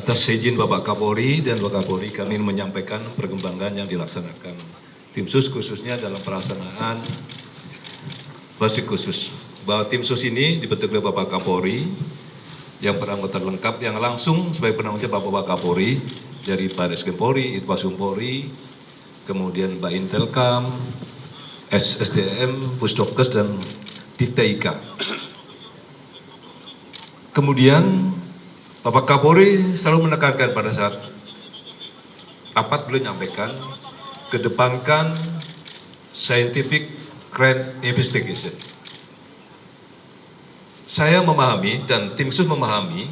Atas izin Bapak Kapolri dan Bapak Kapolri, kami menyampaikan perkembangan yang dilaksanakan tim sus khususnya dalam pelaksanaan Basik khusus. Bahwa tim sus ini dibentuk oleh Bapak Kapolri yang beranggota lengkap yang langsung sebagai penanggung jawab Bapak Kapolri dari Baris Krim Polri, Itwasum Polri, kemudian Mbak Intelkam, SSDM, Pusdokes dan Divteika. Kemudian Bapak Kapolri selalu menekankan pada saat rapat beliau menyampaikan kedepankan scientific crime investigation. Saya memahami dan tim sus memahami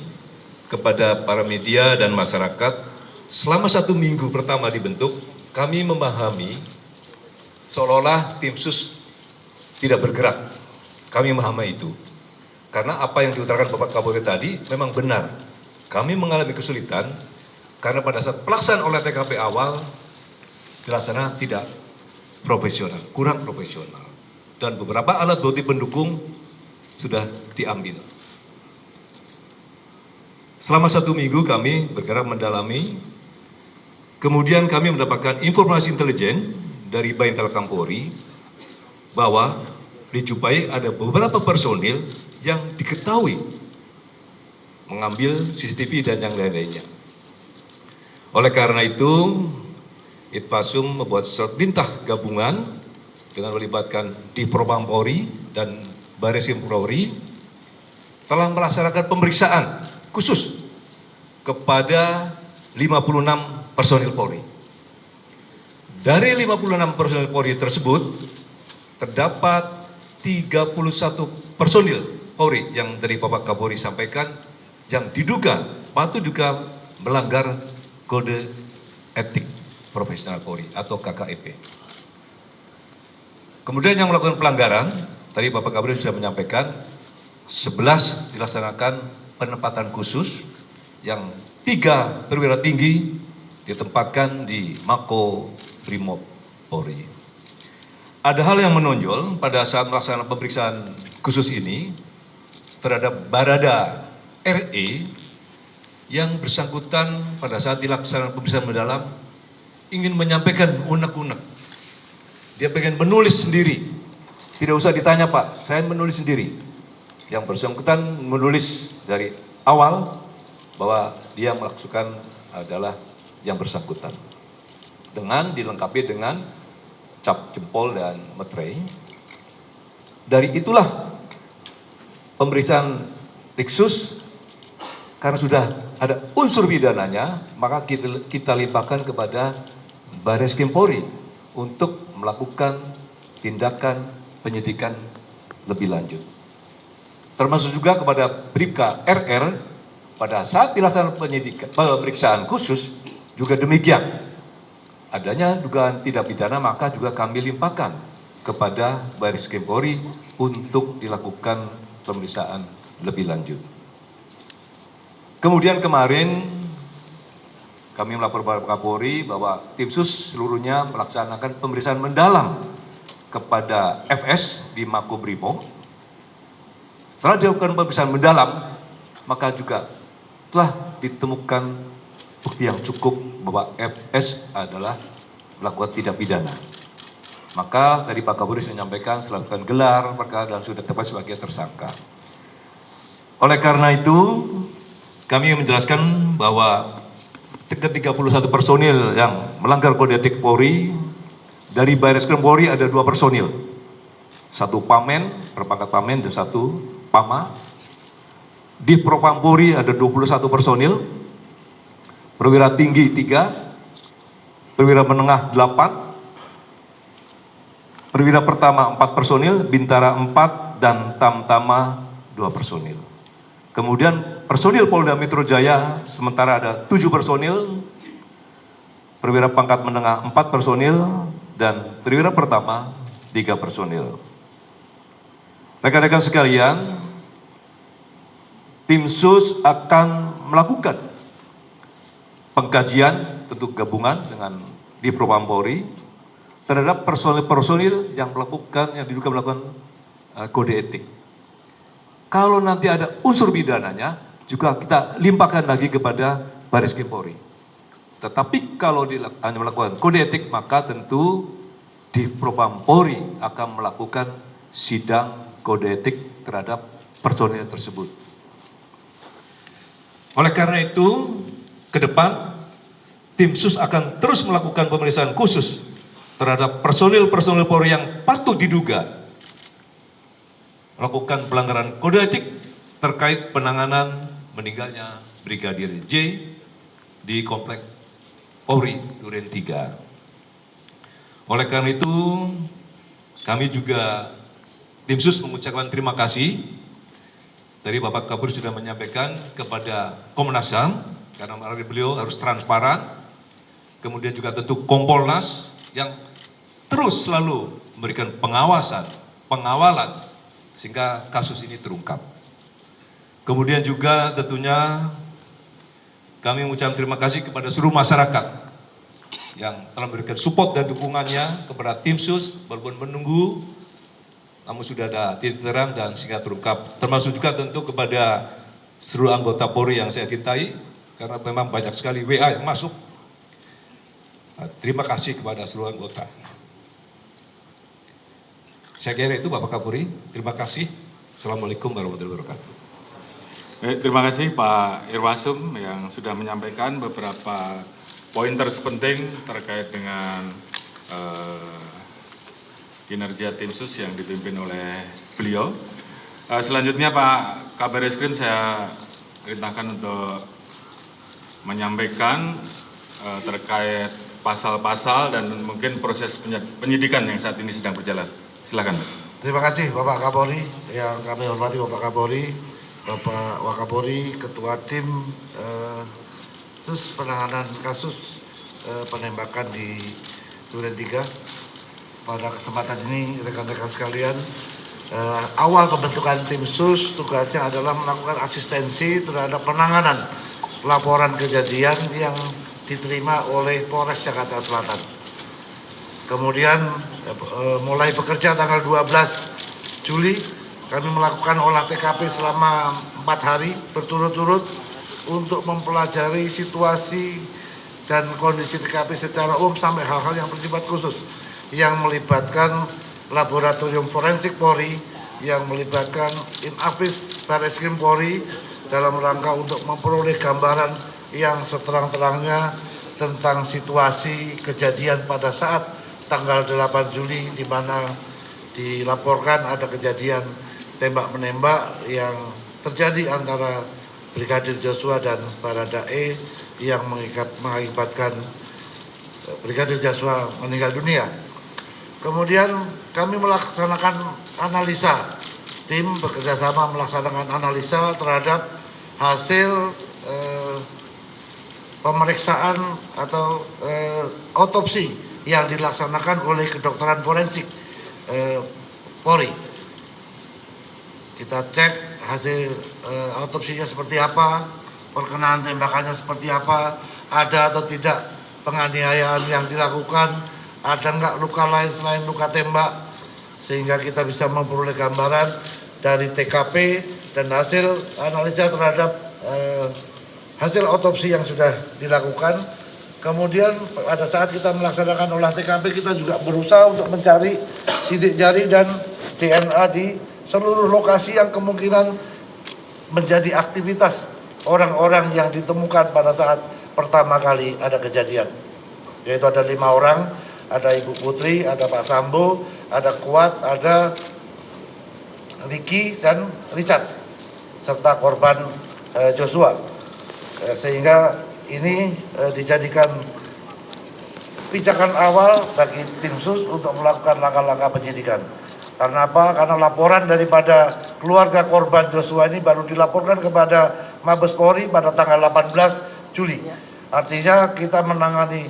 kepada para media dan masyarakat selama 1 minggu pertama dibentuk kami memahami seolah-olah tim sus tidak bergerak. Kami memahami itu karena apa yang diutarakan Bapak Kapolri tadi memang benar. Kami mengalami kesulitan karena pada saat pelaksanaan olah TKP awal dilaksanakan tidak profesional, kurang profesional. Dan beberapa alat bukti pendukung sudah diambil. Selama 1 minggu kami bergerak mendalami, kemudian kami mendapatkan informasi intelijen dari Baintelkam Polri bahwa dijumpai ada beberapa personil yang diketahui mengambil CCTV dan yang lain-lainnya. Oleh karena itu, Itpasum membuat surat perintah gabungan dengan melibatkan Divpropam Polri dan Baris Krim Polri telah melaksanakan pemeriksaan khusus kepada 56 personil Polri. Dari 56 personil Polri tersebut terdapat 31 personil Polri yang dari Bapak Kapolri sampaikan yang diduga patut juga melanggar kode etik profesional Polri atau KKEP. Kemudian yang melakukan pelanggaran, tadi Bapak Kapolri sudah menyampaikan 11 dilaksanakan penempatan khusus yang 3 perwira tinggi ditempatkan di Mako Brimob Polri. Ada hal yang menonjol pada saat melaksanakan pemeriksaan khusus ini terhadap Barada RE yang bersangkutan pada saat dilaksanakan pemeriksaan mendalam ingin menyampaikan unek-unek. Dia pengen menulis sendiri. Tidak usah ditanya Pak, saya menulis sendiri. Yang bersangkutan menulis dari awal bahwa dia melakukan adalah yang bersangkutan. Dengan dilengkapi dengan cap jempol dan meterai. Dari itulah pemeriksaan Riksus karena sudah ada unsur pidananya, maka kita limpahkan kepada Baris Krim Polri untuk melakukan tindakan penyidikan lebih lanjut. Termasuk juga kepada Bribka RR pada saat dilaksanakan pemeriksaan khusus juga demikian. Adanya dugaan tindak pidana maka juga kami limpahkan kepada Baris Krim Polri untuk dilakukan pemeriksaan lebih lanjut. Kemudian kemarin kami melapor kepada Kapolri bahwa tim sus seluruhnya melaksanakan pemeriksaan mendalam kepada FS di Makobrimob. Setelah dilakukan pemeriksaan mendalam, maka juga telah ditemukan bukti yang cukup bahwa FS adalah melakukan tindak pidana. Maka tadi Pak Kapolri menyampaikan setelah melakukan gelar perkara dan sudah tepat sebagai tersangka. Oleh karena itu, kami menjelaskan bahwa dekat 31 personil yang melanggar kode etik Polri, dari Baris Krim Polri ada 2 personil. 1 Pamen, berpangkat Pamen, dan 1 Pama. Divpropam Polri ada 21 personil. Perwira tinggi 3, perwira menengah 8, perwira pertama 4 personil, bintara 4, dan tamtama 2 personil. Kemudian personil Polda Metro Jaya sementara ada 7 personil, perwira pangkat menengah 4 personil, dan perwira pertama 3 personil. Rekan-rekan sekalian, tim sus akan melakukan pengkajian tentu gabungan dengan Divpropam Polri terhadap personil-personil yang diduga melakukan kode etik. Kalau nanti ada unsur pidananya, juga kita limpahkan lagi kepada Baris Krim Polri. Tetapi kalau hanya melakukan kode etik, maka tentu di Propam Polri akan melakukan sidang kode etik terhadap personil tersebut. Oleh karena itu, ke depan tim sus akan terus melakukan pemeriksaan khusus terhadap personil-personil Polri yang patut diduga melakukan pelanggaran kode etik terkait penanganan meninggalnya Brigadir J di Komplek Polri Duren 3. Oleh karena itu, kami juga tim sus mengucapkan terima kasih. Tadi Bapak Kapolri sudah menyampaikan kepada Komnas HAM, karena beliau harus transparan. Kemudian juga tentu Kompolnas yang terus selalu memberikan pengawasan, pengawalan, sehingga kasus ini terungkap. Kemudian juga tentunya kami mengucapkan terima kasih kepada seluruh masyarakat yang telah memberikan support dan dukungannya kepada tim sus, walaupun menunggu, namun sudah ada titik terang dan sehingga terungkap. Termasuk juga tentu kepada seluruh anggota Polri yang saya cintai, karena memang banyak sekali WA yang masuk. Terima kasih kepada seluruh anggota. Saya kira itu Bapak Kapolri. Terima kasih. Assalamualaikum warahmatullahi wabarakatuh. Terima kasih Pak Irwasum yang sudah menyampaikan beberapa pointers penting terkait dengan kinerja tim sus yang dipimpin oleh beliau. Selanjutnya Pak Kabar Eskrim saya perintahkan untuk menyampaikan terkait pasal-pasal dan mungkin proses penyidikan yang saat ini sedang berjalan. Silakan. Terima kasih Bapak Kapolri, yang kami hormati Bapak Kapolri, Bapak Wakapolri, Ketua Tim Sus Penanganan Kasus Penembakan di Duren 3. Pada kesempatan ini rekan-rekan sekalian, awal pembentukan tim sus tugasnya adalah melakukan asistensi terhadap penanganan laporan kejadian yang diterima oleh Polres Jakarta Selatan. Kemudian mulai bekerja tanggal 12 Juli kami melakukan olah TKP selama 4 hari berturut-turut untuk mempelajari situasi dan kondisi TKP secara umum sampai hal-hal yang bersifat khusus yang melibatkan laboratorium forensik Polri, yang melibatkan Inafis Baris Krim Polri dalam rangka untuk memperoleh gambaran yang seterang-terangnya tentang situasi kejadian pada saat tanggal 8 Juli di mana dilaporkan ada kejadian tembak-menembak yang terjadi antara Brigadir Joshua dan Baradae yang mengakibatkan Brigadir Joshua meninggal dunia. Kemudian kami melaksanakan analisa, tim bekerjasama melaksanakan analisa terhadap hasil pemeriksaan atau otopsi yang dilaksanakan oleh kedokteran forensik Polri. Kita cek hasil otopsinya seperti apa, perkenaan tembakannya seperti apa, ada atau tidak penganiayaan yang dilakukan, ada nggak luka lain selain luka tembak, sehingga kita bisa memperoleh gambaran dari TKP dan hasil analisa terhadap hasil otopsi yang sudah dilakukan. Kemudian pada saat kita melaksanakan olah TKP, kita juga berusaha untuk mencari sidik jari dan DNA di seluruh lokasi yang kemungkinan menjadi aktivitas orang-orang yang ditemukan pada saat pertama kali ada kejadian. Yaitu ada 5 orang, ada Ibu Putri, ada Pak Sambo, ada Kuat, ada Ricky dan Richard, serta korban Joshua. Sehingga ini dijadikan pijakan awal bagi tim sus untuk melakukan langkah-langkah penyidikan. Karena apa? Karena laporan daripada keluarga korban Joshua ini baru dilaporkan kepada Mabes Polri pada tanggal 18 Juli. Artinya kita menangani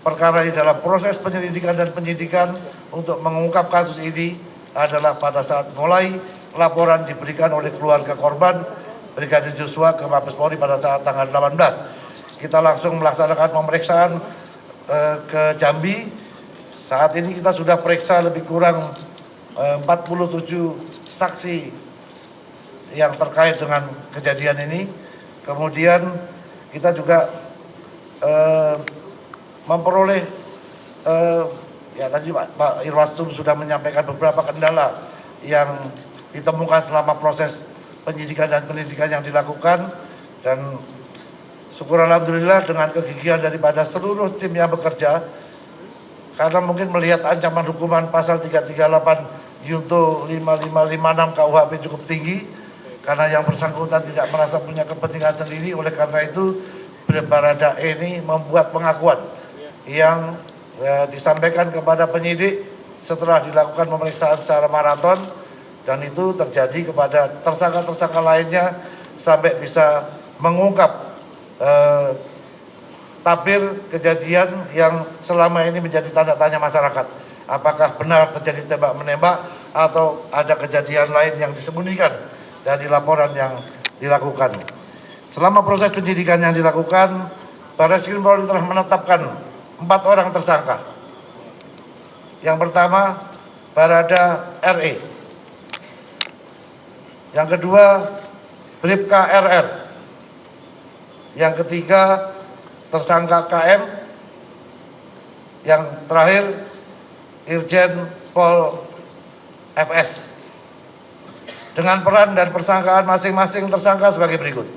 perkara ini dalam proses penyelidikan dan penyidikan untuk mengungkap kasus ini adalah pada saat mulai laporan diberikan oleh keluarga korban Brigadir Joshua ke Mabes Polri pada saat tanggal 18. Kita langsung melaksanakan pemeriksaan ke Jambi. Saat ini kita sudah periksa lebih kurang 47 saksi yang terkait dengan kejadian ini. Kemudian kita juga memperoleh ya tadi Pak Irwasum sudah menyampaikan beberapa kendala yang ditemukan selama proses penyidikan dan penyelidikan yang dilakukan, dan syukur alhamdulillah dengan kegigihan daripada seluruh tim yang bekerja, karena mungkin melihat ancaman hukuman pasal 338 Junto 5556 KUHP cukup tinggi, karena yang bersangkutan tidak merasa punya kepentingan sendiri. Oleh karena itu Baradae ini membuat pengakuan yang disampaikan kepada penyidik setelah dilakukan pemeriksaan secara maraton, dan itu terjadi kepada tersangka-tersangka lainnya sampai bisa mengungkap tabir kejadian yang selama ini menjadi tanda tanya masyarakat. Apakah benar terjadi tembak-menembak atau ada kejadian lain yang disembunyikan dari laporan yang dilakukan. Selama proses penyidikan yang dilakukan, Barreskrim Polri telah menetapkan 4 orang tersangka. Yang pertama, Barada RE. Yang kedua, Bribka RR. Yang ketiga, tersangka KM. Yang terakhir, Irjen Pol FS. Dengan peran dan persangkaan masing-masing tersangka sebagai berikut.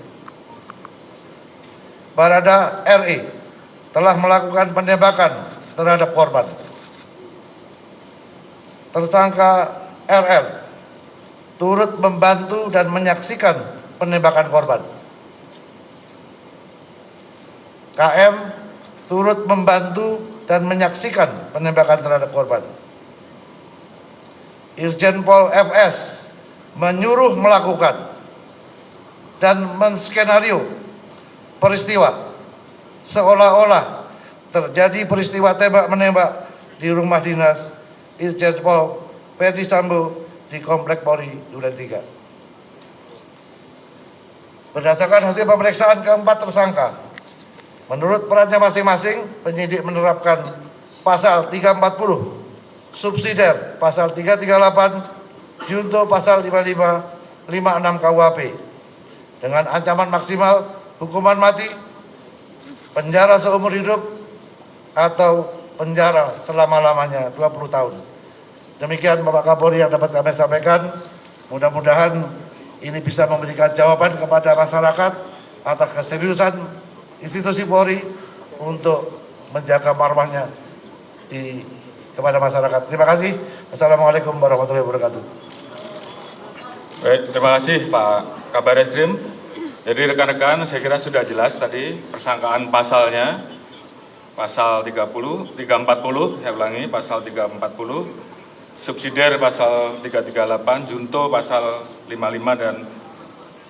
Barada RE telah melakukan penembakan terhadap korban. Tersangka RL turut membantu dan menyaksikan penembakan korban. KM turut membantu dan menyaksikan penembakan terhadap korban. Irjen Pol FS menyuruh melakukan dan menskenario peristiwa seolah-olah terjadi peristiwa tembak-menembak di rumah dinas Irjen Pol Ferdi Sambo di Komplek Polri Duren 3. Berdasarkan hasil pemeriksaan keempat tersangka, menurut perannya masing-masing, penyidik menerapkan pasal 340, subsidiar pasal 338, junto pasal 5556 KUHP dengan ancaman maksimal hukuman mati, penjara seumur hidup, atau penjara selama-lamanya 20 tahun. Demikian Bapak Kapolri yang dapat kami sampaikan. Mudah-mudahan ini bisa memberikan jawaban kepada masyarakat atas keseriusan institusi Polri untuk menjaga marwahnya kepada masyarakat. Terima kasih. Assalamualaikum warahmatullahi wabarakatuh. Baik, terima kasih Pak Kabar Eskrim. Jadi rekan-rekan, saya kira sudah jelas tadi persangkaan pasalnya, pasal 340, saya ulangi, pasal 340, subsidiar pasal 338, junto pasal 55 dan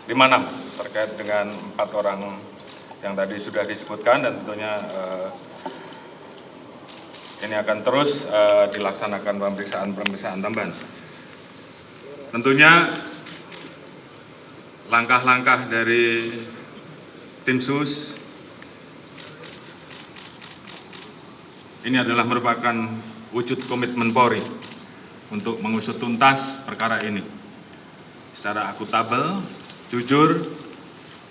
56 terkait dengan 4 orang yang tadi sudah disebutkan, dan tentunya ini akan terus dilaksanakan pemeriksaan tambahan. Tentunya langkah-langkah dari tim sus ini adalah merupakan wujud komitmen Polri untuk mengusut tuntas perkara ini secara akuntabel, jujur,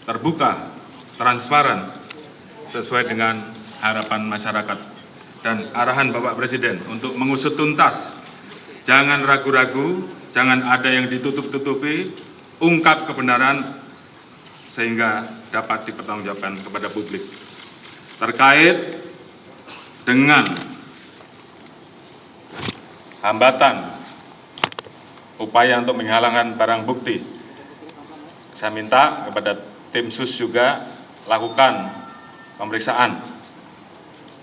terbuka, transparan, sesuai dengan harapan masyarakat dan arahan Bapak Presiden untuk mengusut tuntas. Jangan ragu-ragu, jangan ada yang ditutup-tutupi, ungkap kebenaran sehingga dapat dipertanggungjawabkan kepada publik. Terkait dengan hambatan upaya untuk menghilangkan barang bukti, saya minta kepada tim sus juga lakukan pemeriksaan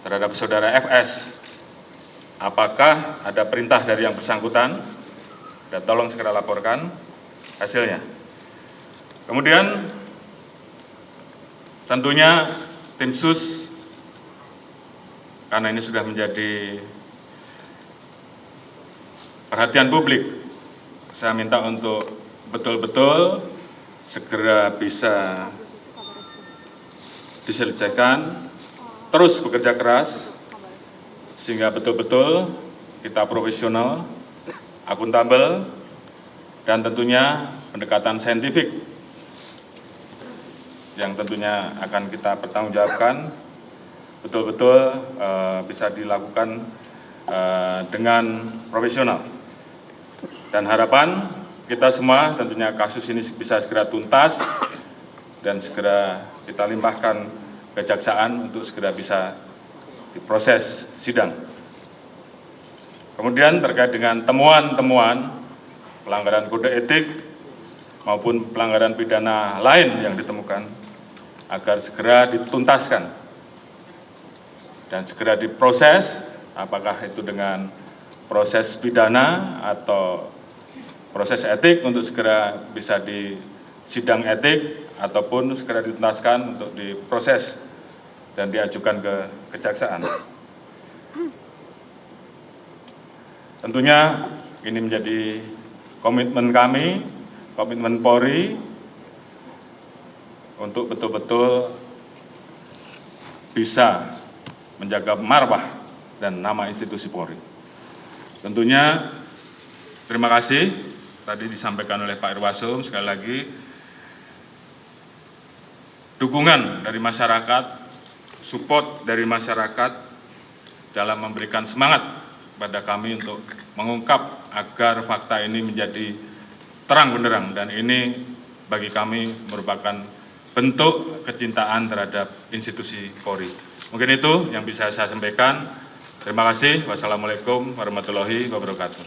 terhadap saudara FS. Apakah ada perintah dari yang bersangkutan? Dan tolong segera laporkan hasilnya. Kemudian tentunya tim sus, karena ini sudah menjadi perhatian publik, saya minta untuk betul-betul segera bisa diselesaikan, terus bekerja keras, sehingga betul-betul kita profesional, akuntabel, dan tentunya pendekatan saintifik yang tentunya akan kita pertanggungjawabkan betul-betul bisa dilakukan dengan profesional. Dan harapan kita semua tentunya kasus ini bisa segera tuntas dan segera kita limpahkan kejaksaan untuk segera bisa diproses sidang. Kemudian terkait dengan temuan-temuan pelanggaran kode etik maupun pelanggaran pidana lain yang ditemukan agar segera dituntaskan dan segera diproses, apakah itu dengan proses pidana atau proses etik untuk segera bisa di sidang etik ataupun segera dituntaskan untuk diproses dan diajukan ke kejaksaan. Tentunya ini menjadi komitmen kami, komitmen Polri untuk betul-betul bisa menjaga marwah dan nama institusi Polri. Tentunya terima kasih tadi disampaikan oleh Pak Irwasum, sekali lagi dukungan dari masyarakat, support dari masyarakat dalam memberikan semangat pada kami untuk mengungkap agar fakta ini menjadi terang benderang, dan ini bagi kami merupakan bentuk kecintaan terhadap institusi Polri. Mungkin itu yang bisa saya sampaikan. Terima kasih. Wassalamualaikum warahmatullahi wabarakatuh.